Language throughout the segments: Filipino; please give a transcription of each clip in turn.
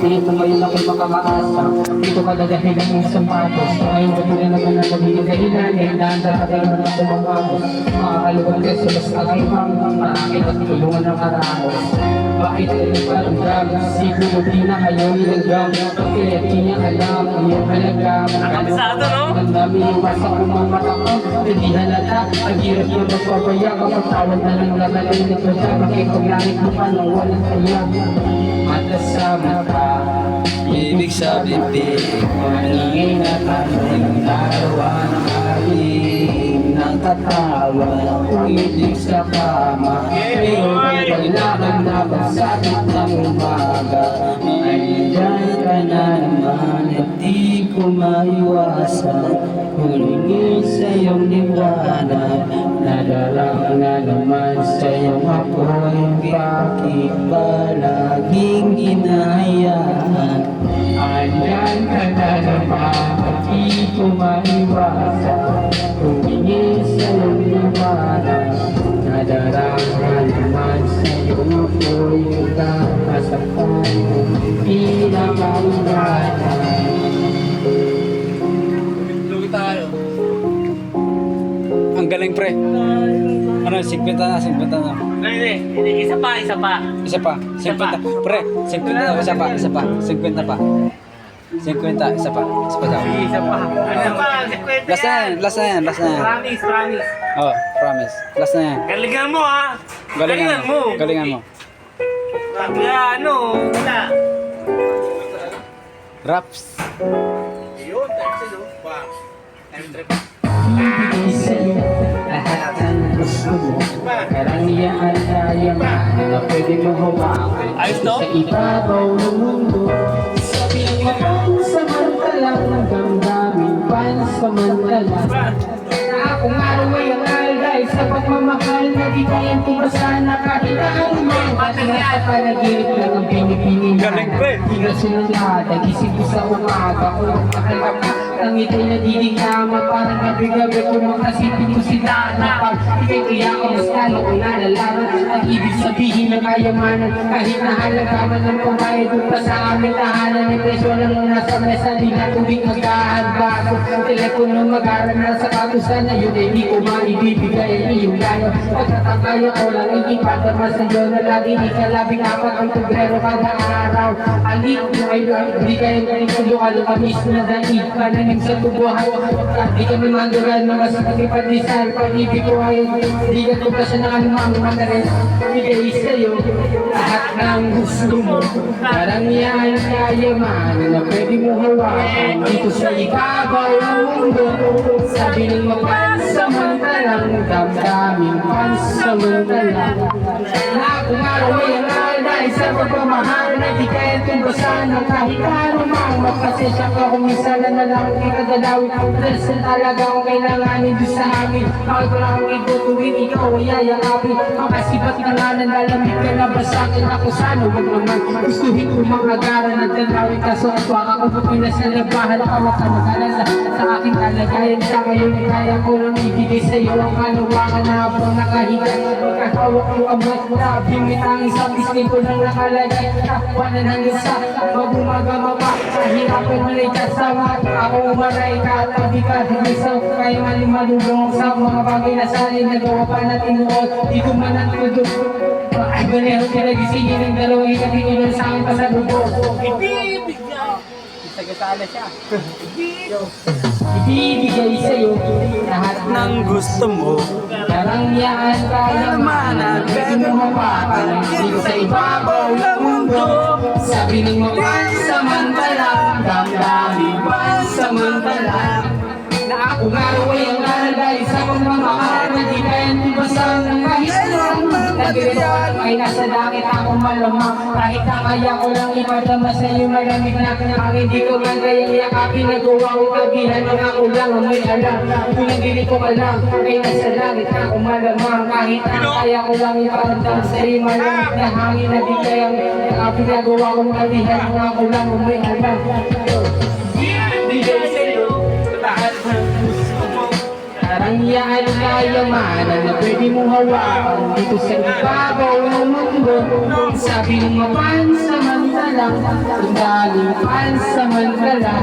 Pilit mo ngayon ako'y makakaasa. Dito ka dadahin ang iyong sapatos. Ngayon ka tuloy naman ang nagiging dahilan. Eh, dahan-dahan ka tayo naman ako mamamos. Makakalugan ka sa mas akaibang maakit at tulungan ng araos. Bakit kayo parang siguro mo di na kayo nilagang. Kaya di niya alam ang iyong halaga. Nakabisado, no? Ang dami yung basa kong mga mata ko. Hindi halata. Ang hirap yung magpapaya. Kapag tawad na lang lalagay na ito siya. Makipaglanit mo pa nang walang saya. Matasama ka. Ibig sa bibig, Maningin at ang darawa ng aling natatawa. Ibig sa kama. Pero kailangan na pagsakit ng umaga. Nandiyan ka na naman at di ko maiwasan. Hulingin sa iyong liwanag. Nadala na naman sa iyong ako'y bakit ba laging hinahayaan? Andyan ka na naman at di ko maiwasan. Tumingin sa iyong liwanag. Nadarang na naman sa iyong ako'y nagkakasaktan. Pinakaiwanan. Lugi tayo. ang galing pre. Ano, 50 na, 50 na. Hindi, isa pa. Isa pa, 50. Pre, 50 na, isa pa. 50 pa. 50, isa pa daw. Isa pa. Ano pa? 50 Last na yan. Promise. Oh, promise. Last na yan. Galingan mo, ha? Galingan mo. Kaya ano, wala. Raps. Yun, tayo ba? Time trip. Ibigay sa'yo lahat ng gusto mo. Karamihan ay yaman na pwede mo hawakan. Ayos to? Sa ibabaw ng mundo. Sabihin mo pansamantalang ng damdamin. Pansamantala na akong araw ay ang alay sa pagmamahal na di kayang tubasan na kahit anumang patinga sa panaginip lang ang pinipili na. Galing, pre. Higa sinulada, gising ko sa umaga. Kung nakakalap na ang itay nadidiklama. Parang gabi-gabi ko makasipin ko si Dana. Pag ikay kaya ako mas lalo ko nalalaman ang ibig sabihin ng kayamanan. Kahit nahalagaman ng pambayad doon pa sa amin tahanan. May presyo lang nasa mesa, di na tubig magkahanbago. Telepono mag-aaral sa katusan na yun ay di ko maibibigay iyong gaya. Pagkatakaya ko lang ikipadama sa iyo na lagi di ka labing apat ang tubrero kada araw. Alik mo ay di kayo galing sa lokalo kamis na daig ka na sa tubuhan. Di kami manduran mga sa kakipadisal. Pag-ibig ko ay di ka tupasan ng anumang matares. Bigay sa'yo lahat ng gusto mo. Karamihan kayaman na pwede mo hawakan. Dito sa ibabaw ng mundo. Sabi ng mga pansamantalang damdamin pansamantala. Na kung araw ay ang alay sa pagmamahal na di kaya tumbasan ng kahit anumang magpasensya ka kung minsan na lang ikadalawi. Dahil sa talaga kung kailanganin doon sa amin. Bakit ko lang ang itutuwin ikaw ay yayakapin. Makasipat na nga ng lalamig ka na ba sa akin ako sana wag naman. Gustuhin ko mga gara ng talawin kaso at waka ko pag pinasalabahan ako ka mag-alala sa aking kalagayan sa ngayon ay kaya ko lang ibigay sa iyo ang kaluwangan na habang nakahiga. Ikahawak ko ang mat bimitang isang pisngi ko lang nakalagay. Takwanan hanggang sa mabumaga mapa. Kahirapan mo na ikasama. Ako umaray katabi ka. Higay sa kaya malimalulong sa mga bagay na sanay nagawa pa natin noon. Di ko man ang tudo. Ay ganyan ang pinagisingin ng dalawang ikatingin sa akin pa sa dugo. Sagatala siya. Ibibigay sa'yo lahat ng gusto mo. karamihan kayamanan. Pwede mo hawakan dito sa ibabaw ng mundo. Sabi ng mga pansamantala, damdamin pansamantala. Na ako araw ay ang lalagay sa pagmamahal na di kayang tubasan ng kahit lang. Nagrewan ay nasa langit ako malamang. Kahit na kaya ko lang ipadama sa iyo malamig na ang hindi ko man kayang yakapin. Nagawa ko kagihan ng ako lang ang may alam. Kung hindi ko alam ay nasa langit ako malamang. Kahit na kaya ko lang ipadama sa iyo malamig na hangin na di kayang yakapin. Nagawa ko kagihan ng ako lang ang may alam. Bigay sa iyo lahat ng gusto mo. Ang yaan ng kayamanan na pwede mong hawakan dito sa ibabaw ng mundo. Sabi ng mga pansamantala, sandaling pansamantala,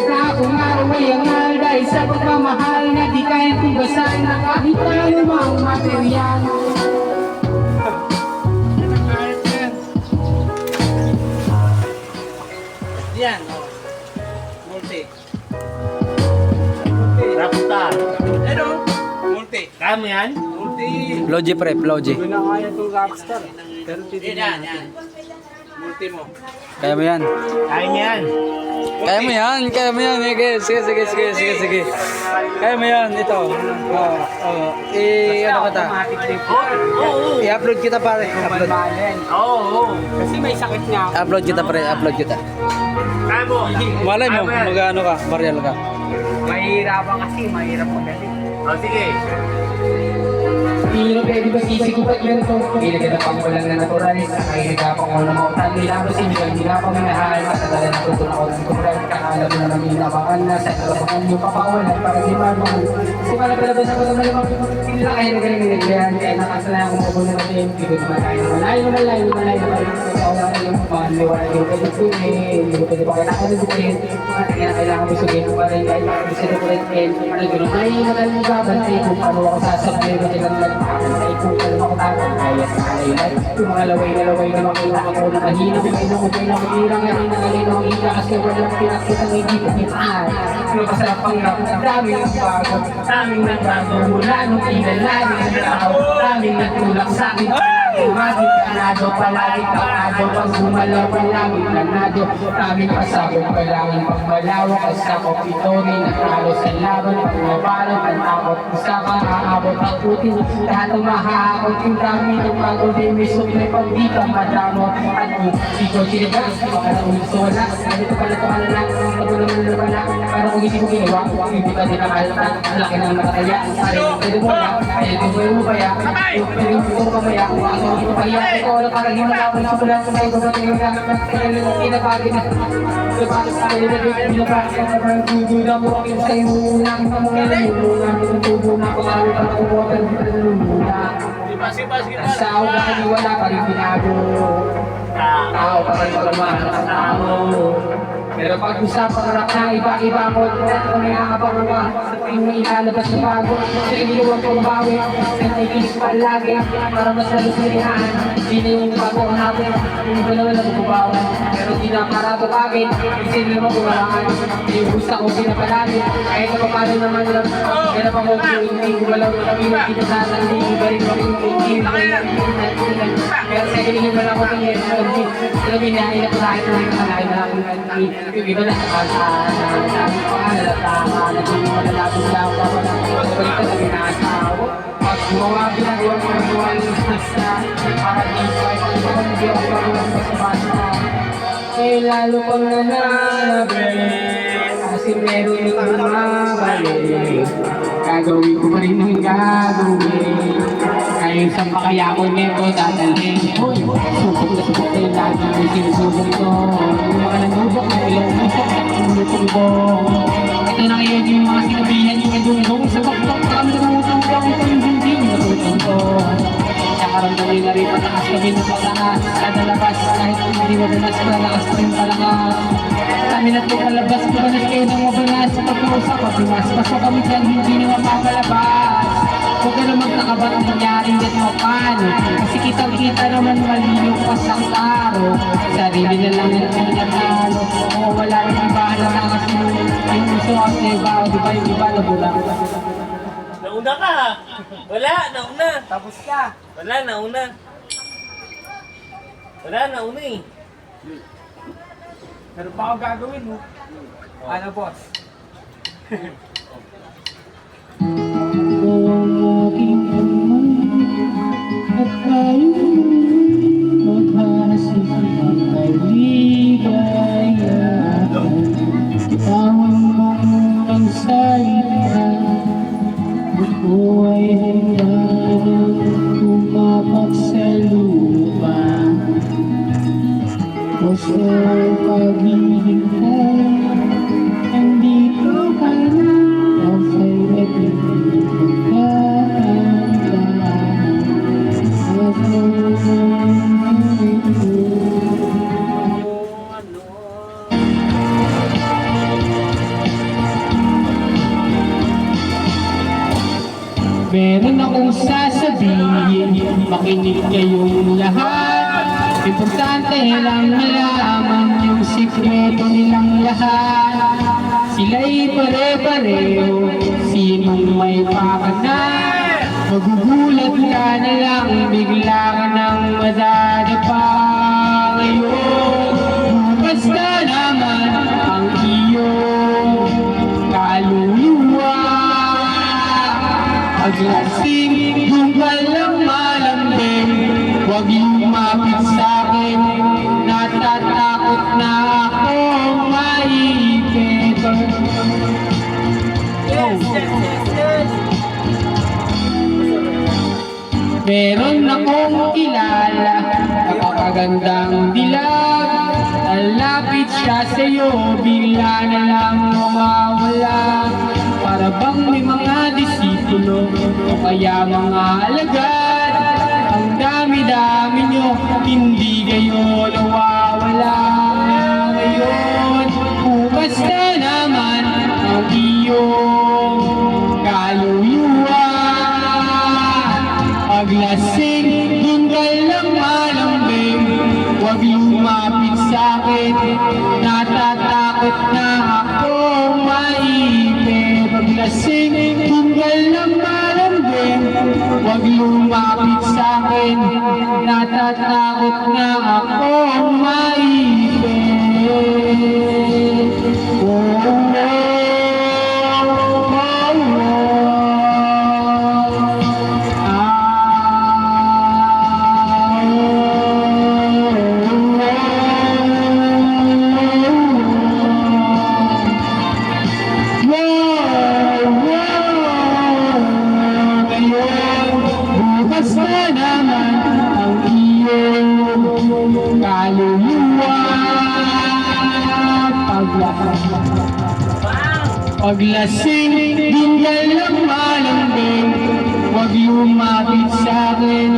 na kung araw ay angal dahil sa pagmamahal na di kayang tugasan na kahit anumang material. Yan. Multi. Rockstar. Ano? Multi. Kaya mo yan? Multi. Floji pre, floji. Hindi na kaya itong rockstar. Pero Yan, yan. Multi mo. Kaya mo yan. Kaya niya yan. Kaya mo yan, kaya mo yan. Sige. Kaya mo yan, ito. Ano ka ta? Oo. I-upload kita pare. Upload. Oo. Kasi may sakit nga ako. Upload kita pre, upload kita. Kaya mo. Malay mo, mag-ano ka, barrial ka. Mahirapan kasi, mahirap magaling. O, sige. Hindi na pwede ba sisigupat yun ito? Ilagay na pang walang na natural. Sakay nagapang ko na mautan. Nilabas hindi na pang minahal. Matadala na tutun ako ng tumbral. Kakala mo na namin nabakan na sa kalabangan yung papawalan para di marunong. Kasi palabas ako ng malamang. Hindi na kayo nagaling nilagyan. Kaya nakasalayan ko mo na natin. Hindi ko naman tayo malayo. Yung mga liwala yung pwede kunin. Hindi ko pwede pa kailangan ng bukin. Kaya kailangan mo sugin pa rin. Kaya gusto ko rin. Ano gano'n? Ay, magaling babantay kung paano ako sasabihin. Kasi ay kung alam ako tapos kaya sa kalaylan. Yung mga laway na makita ako na mahina. Kung ino ko na mahirang yan ang nangalino ang ina. Kasi walang pinakitang hindi ko kitaan. Pero masarap ang rap. Daming ang bago. Daming nagbago. Mula nung inalamin ang tao. Daming nagtulak sa akin. Umagin kanado, palaging kanado. Pag gumalaw, palaging kanado. Daming pasabog, palaging pagmalawak. Sa kopitorin, natalo sa laban. Pag nabalot, ang takot. Isa ka aabot ang putin. Lahat ang mahahakot. Yung dami ng bago din. May sukli pag di ka madamo. At kung ikaw sinigas, baka na ulit sa wala. Ganito pala ito ka lang. Pag naman na wala. Parang kung hindi mo ginawa, hindi ka din nakalata. Ang laki ng nakataya. Pwede mo na. Pwede mo kaya. Pwede mo kamaya. Kaya ito na parang yung malawin sa bulan sa mga iba tingin ka pinapagin na pinapagin sa kanila pinapagin na parang guguda mo ang sa iyo lang sa mga nalulula tutubo na ako ang water nalulula sa ulan wala pa rin pinago tao pa rin pagmahal sa tao pero pag-usapang harap na iba-iba mo kung nakakabang ka sa tuwing may ilalabas na bago sa iniluwag kong bawi at nagigis palagi para mas nalusirihan hindi na yung bago natin yung iba naman ang bubawan pero di na para ito bagay kasi nila makulangan yung gusto ko pinapalagi kahit na paano naman lang kaya pa ko hindi gumalaw na kami na kinasatan hindi ba rin kami pero sa kinigin mo lang ako tingin sabi niya inapurahin na yung kalaki na lang yung iba na sa sabi ko nga nalatama naging malalapos lang dapat ang balita sa pinasawa pag gumawa ginagawa mo ng buwan sa para dito ay hindi ako pagawang sa basta eh lalo pang nananabit kasi meron yung mabalik gagawin ko pa rin ang gagawin ngayon sa makaya ko nito dadalhin uy subok na subok tayo lagi yung sinusubok ko yung mga nanubok na ilang usok at umutubong ito na ngayon yung mga sinabihan yung madungdong sa bakbak kami namutang ko ang hindi natutong ko nakaramdamin na rin patakas kami ng patakas kada labas kahit hindi madalas na lakas pa rin palakas kami na ito palabas mabanas kayo ng mabanas sa pag-uusap pag-umas pasok kami dyan hindi na mapapalabas huwag ka naman nakabat ang nangyaring dyan mo paano kasi kitang-kita naman malinaw pa sa taro sarili na lang yung pinatalo o wala rin ibahan na kasi yung gusto ang iba o diba yung iba nabulang Nauna ka. Wala, nauna. tapos ka Wala, nauna. Wala, nauna eh. pero pa ako gagawin mo ano boss ang aking at tayo maghasik ng kaligayahan tawang mong salita ako ay hanggang tumapak sa lupa o sa paghihintay nandito ka na nasa'y Meron akong sasabihin, makinig kayong lahat. Importante lang malaman yung sikreto nilang lahat. Sila'y pare-pareho, sinong may pakana. Magugulat ka na lang, bigla ka nang madadapa. Ngayon, basta naman ang iyong kaluluwa. Paglasing, kung walang malambing, huwag lumapit sa'kin. Natatakot na akong maipit. Yes, yes, yes, yes. Meron akong kilala, napakagandang dilag. Alapit siya sa'yo, bigla na lang mawawala. Para bang may mga disipulo, o kaya mga alagad. Ang dami-dami nyo, hindi kayo nawawala. Ngayon, bukas na naman ang iyong kaluluwa. Paglasing, dun ka lang malambing, huwag lumapit sa'kin. Natatakot na akong maipit. Paglasing, dun ka lang malambing, huwag lumapit sa'kin. Natatakot na akong maipit. Oh, oh, oh, bukas na naman ang iyong kaluluwa. Paglasing, di ka lang malambing, huwag lumapit sa'kin.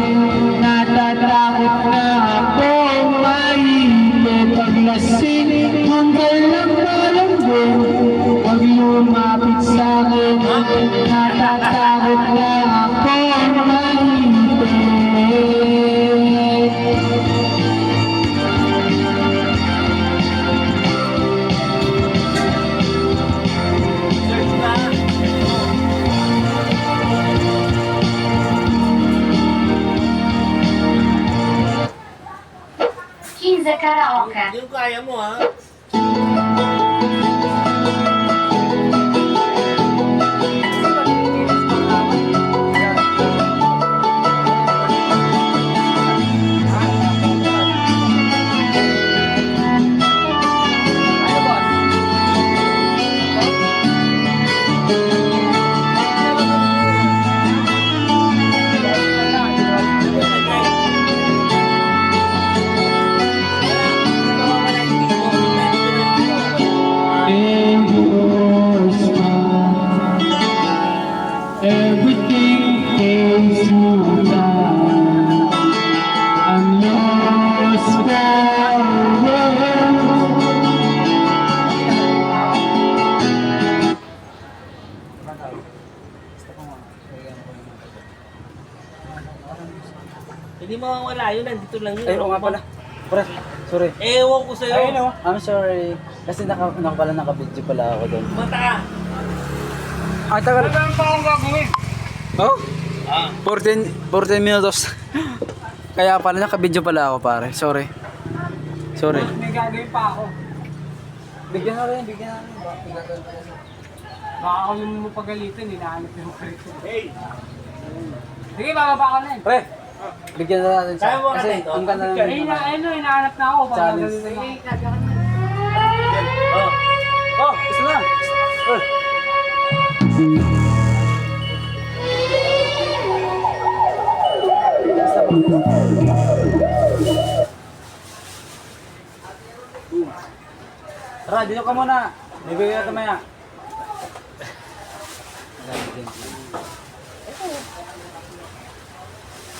Natatakot na akong maipit. Paglasing, di ka lang malambing, huwag lumapit sa'kin. Natatakot na akong maipit. Search na. Kinza Karaoke. Yung kaya mo, ha? In your smile, everything is you now. I'm lost for words. Hindi mawawala yun, nandito lang yun. Ay, oo nga pala. Pre, sorry. Ewan ko sa'yo. I'm sorry. Kasi naka-video pala ako doon. Mata ka. Ay, tagal. Ano pa akong gagawin? Oh? Ah. 14 minutos. Kaya pala naka-video pala ako, pare. Sorry. Sorry. May gagawin pa ako. Bigyan na rin. Baka ako yung mo pagalitan, hinahanap yung parito. Hey! Sige, bababa ko na yun. Pre, bigyan na natin siya. Kaya mo Kasi natin ito? ang ganda Eh, naman. hinahanap na ako. Pag Challenge. gagawin na ako. Oh. Oh, isa na. Oh. Tara, dito ka muna. Bibigyan natin maya.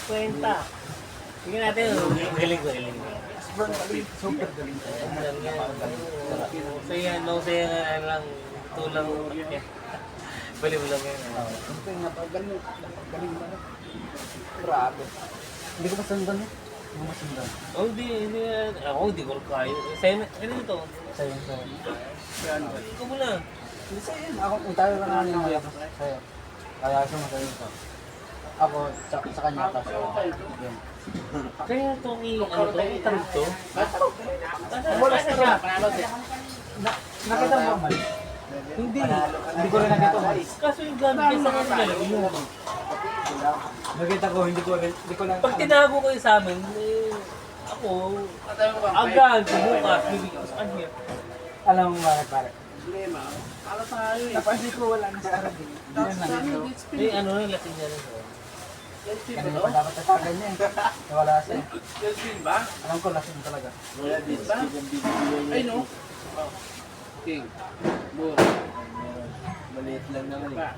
Kwenta. Tingnan natin. Galing ko. Super galing. Saya lang tulang. Bali mo lang yan. Siyempre, napagaling mo na. Grabe. Hindi ko masundan eh. Hindi ko masundan. Oh, hindi yan. Ako, hindi ko kaya. Sa'yo, ano ito? Sa'yo. Ikaw muna. Sa'yo. Ako, tayo lang namin ng kaya ko. Sa'yo. Kaya siya masa'yo ito. Ako, sa kanya ka. Yun. Kaya itong ano to, itarog to. Wala siya. Nakita mo ba? Hindi. Hindi ko rin nakita mo. Kaso yung gamit niya sa kanila, yun. Nakita ko, hindi ko lang. Pag tinago kayo sa amin, eh, ako, agad, bukas, bibigyan ko sa kanya. Alam mo bakit pare? Napansin ko wala na sa Arabi. Yun lang. Eh, ano na, laking niya lang. Kanina pa dapat tatagan niya eh. Nawala siya. Alam ko lasing talaga. Ay no. King. Maliit lang naman eh.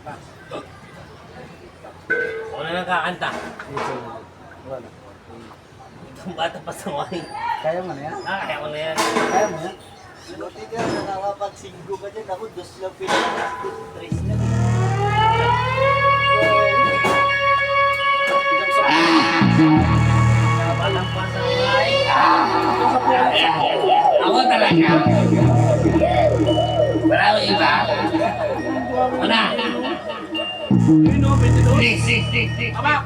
Ako na lang kakanta. Wala. Itong bata pa sa wine. Kaya mo na yan? Kaya ko na yan. Kaya mo na? Buti ka, nakakapag-singgo ka dyan. Ako, 2 lang pinakas. 3 lang. Walang pa sa wine. Ako talaga. Wala ko iba. Una. Six. Aba.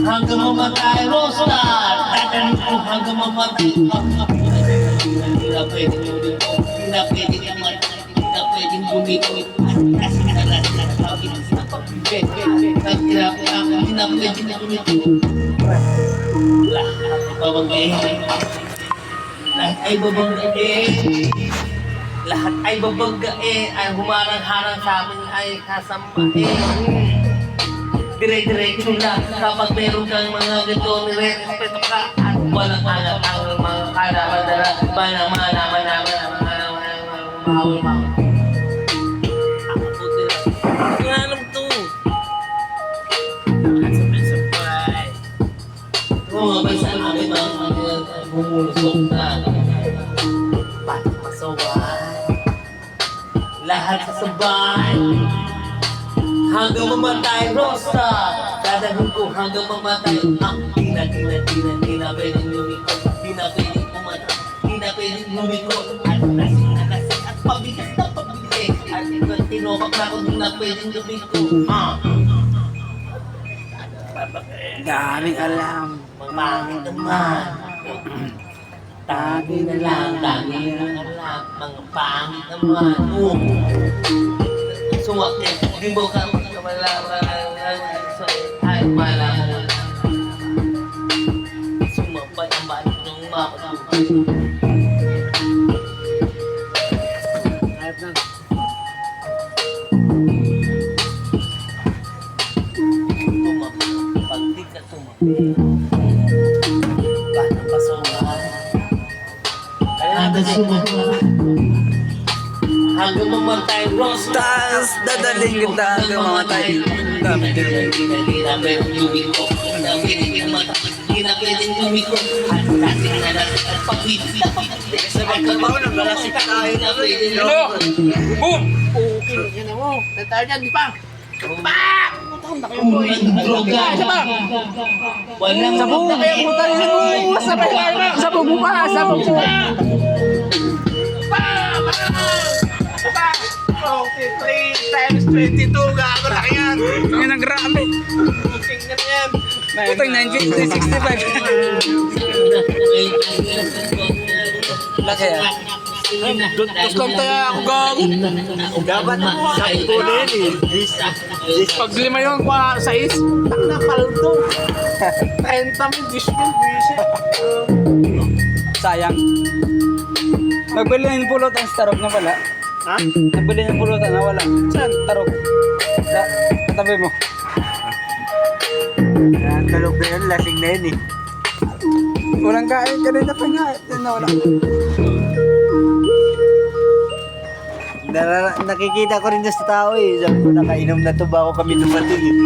Hanggang mamatay, Rosa! Tatanong ko hanggang mamatay. Hindi na pwedeng lumiko. Hindi na pwedeng mamatay. Hindi na pwedeng lumiko. Kasi nalas na pagin sa pagbibe. Hindi na pwedeng lumiko. Lahat ay babanggain. Lahat ay babanggain. Lahat ay babanggain. Ay humarang-harang sa amin ay kasamain. Dire-diretso lang kapag meron kang mga ganito, nire-respeto ka at walang anak ang mga kalaban-dala mahawal. Ako puti lang. Hindi nga alam to. Sabay-sabay. Rumabay sa amin mga bumulusok na. Pati masaway. Lahat sasabay. Hanggang mamatay, Rosa! Dadalhin ko hanggang mamatay. Di na pwedeng lumiko. Di na pwedeng pumatay. Di na pwedeng lumiko. At lasing at pabigas na pabili. At ito'y tinokak na kung di na pwedeng lumiko. Daming alam. Mamangin naman. Tagi na lang alam. Mga pangit naman. Suwakit, di mo ka malaman ay malaman. Sumapay ang balik ng mapatuloy. Ayap na. Tumabi, pag di ka tumabi, paano pasawahan? Kada sumabi. Hanggang mamatay, Rosa! Taas, dadaling kita hanggang mamatay. Dami din. Hindi na pwedeng lumiko. Hindi na pwedeng mamatay. Hindi na pwedeng lumiko. At lasing na lasing at pag-ibig na pag-ibig. Sabay ka ba? Naglalasing ka tayo na pwedeng lumiko. Boom! Okay, yan mo. Tayo dyan, di pa. Pak! Unang droga. Walang Sabog na kaya po tayo. Sabog mo pa. Sabog mo. Okay, 3 times 22. Gago na yan. Yan ang grabe. Tingnan yan. Putang 965. Laki ah. Tapos lang tayo ako gago. Dapat sakto na yan eh. Pag 5 yun, 6. Tak na paldo. 30 mo, 10 yun. Sayang. Nagbili ng pulutan sa tarog na wala. Ha? Nagbili ng pulutan na wala. Saan? Tarog. Sa katabi mo. Yan, talog na yan, lasing na yan eh. Walang kain ka rin na pa nga. Nawala. Nakikita ko rin na sa tao eh. Sabi ko, nakainom na to ba ako kami tumatid eh.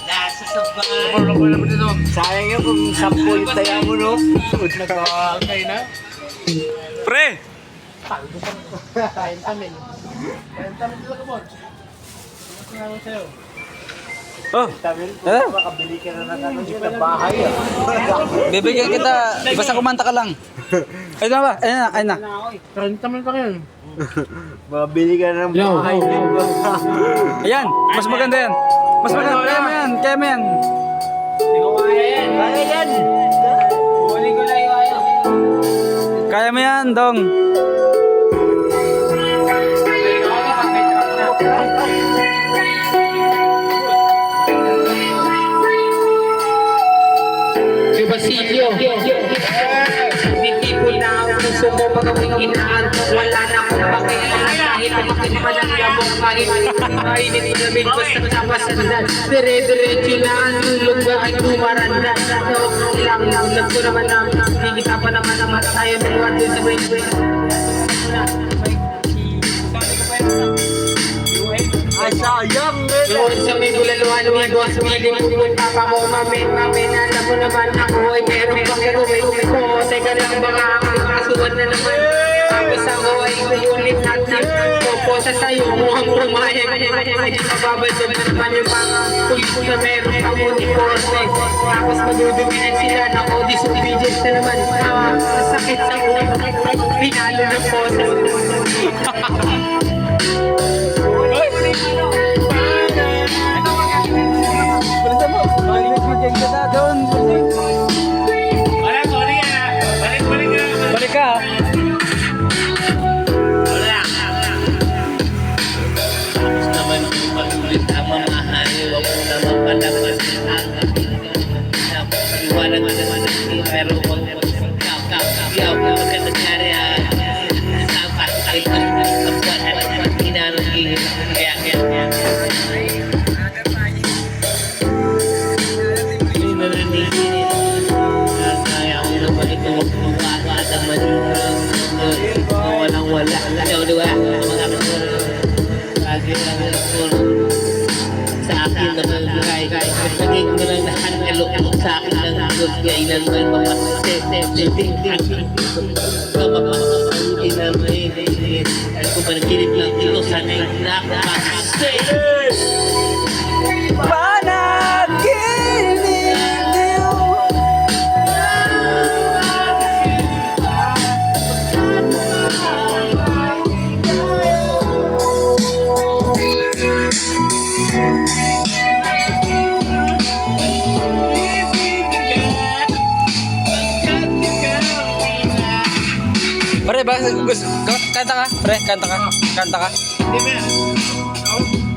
Nasa sa bahay. Sayang yun kung 10 yung taya mo, no? Nagkakay na. Pre! Kain kami. Kain kami talaga mo. Ano sa'yo? Oh, Makabili ka na ng ano yun, ng bahay. bibigyan kita. Basta kumanta ka lang. Ayun na ba? Ayun na. Kain kami pa kayo. Makabili ka na ng bahay. Ayan, mas maganda yan. Mas maganda. Kaya mo yan, kaya mo yan. Kaya yan! Kaya mo yan, Dong. Si Basilio, hindi po na ang puso mo pagkakinaan. Wala na akong pakialam kahit makikipalang labong kahit mainit lamig basta napasandan. Dire-diretso na ang tulog ba ay bumaranda. Lang alam ko naman na hindi kita pa naman naman tayo dalawa dun sa may Ay, sayang! doon sa may bulaluhan amigos, piling pupunta pa mo mamin, alam mo naman ako ay meron pang gagawin ko. Teka lang baka ang kasuhan na naman. Tapos ako ay uulit natin. Popo sa sayo, mukhang pumayag. Mababalog na naman yung mga pulis na meron pang uniforme. Tapos madudumihan sila ng disobedience na naman. Sakit sa ulo, pinalo ng posa. Balikan mo. Balik ka na doon. Balik ka. Tapos naman kung pagulit ang mamahal, huwag mo naman palabasin ang iwanan mo naman ang pero huwag mo yaw, huwag ka nangyari sapat kahit ang buwan at hinanong kaya hindi na nanigin kaya ko naman ito magpapawat ang manunod walang wala yaw diwa mga lagi lang sa akin na mabuhay naging mo lang lahat ng loob sa akin ng Diyos kailan man mapasasip hindi na may at kung panaginip lang ito sana'y nakapasasip Pre, kanta ka? Pre, kanta ka? Kanta ka? Hindi ba?